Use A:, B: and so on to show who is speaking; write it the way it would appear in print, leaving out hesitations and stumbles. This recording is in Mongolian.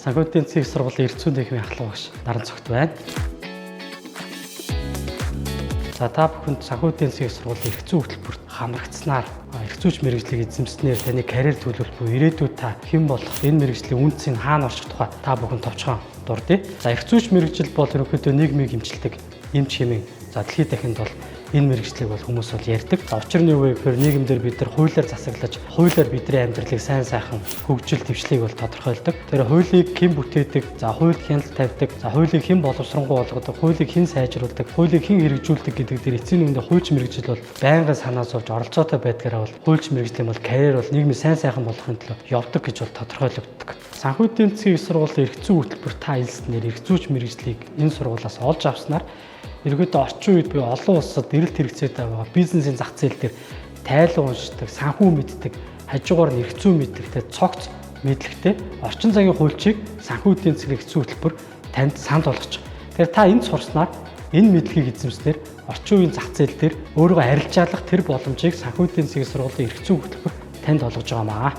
A: Санхүүгийн эдийн засгийн сургуулийн эрх зүйн танхимын ахлах багш Наран Цогт байна. За та бүхэнд санхүүгийн эдийн засгийн сургуулийн эрх зүйн хөтөлбөрт хамрагдсанаар эрх зүйч мэргэжлийг эзэмснээр таны карьер төлөвлөлт буюу ирээдүйд та хэн болох, энэ мэргэжлийн үнцийг хаана орчих тухай та бүхэн товчхон дурдъя. За эрх зүйч мэргэжил бол ерөнхийдөө нийгмийг эмчилдэг эмч хэмээн дэлхийд дахинд бол энэ мэргэжлийг бол хүмүүс бол ярьдаг. Учир нь юу вэ гэхээр нийгэмдэр бид нар хуулиар засаглаж, хуулиар бидний амьдралыг сайн сайхан хөгжил дэвшлийг бол тодорхойлдог. Тэр хуулийг хэн бүтээдэг, за хуульд хяналт тавьдаг, за хуулийг хэн боловсронгуй болгодог, хуулийг хэн сайжруулдаг, хуулийг хэн хэрэгжүүлдэг гэдэг дээр эцсийн үндэ хуульч мэргэжил бол байнгын санаа зовж оролцоотой байдгаараа бол хуульч мэргэжлийн бол карьер бол нийгмийн сайн сайхан болохын төлөө явдаг гэж бол тодорхойлогддог. Санхүүгийн эдийн засгийн сургуулийн эрх зүйн хөтөлбөр та хэлснээр эрх зүйч мэргэжлийг энэ сургуулиас олж авснаар ерөөдөө орчин үед буюу олон улсад эрэлт хэрэгцээтэй байгаа бизнесийн зах зээл дээр тайлан уншдаг, санхүү мэддэг, хажуугаар нь эрх зүй мэддэгтэй, цогц мэдлэгтэй орчин цагийн хуульчийг санхүү эдийн засгийн эрх зүйн хөтөлбөр танд санд болгочих. Тэгэхээр та энд сурснаар энэ мэдлэгийг эзэмснээр орчин үеийн зах зээл дээр өөрийгөө арилжаалах тэр боломжийг санхүү эдийн засгийн сургуулийн эрх зүйн хөтөлбөр танд олгож байгаамаа.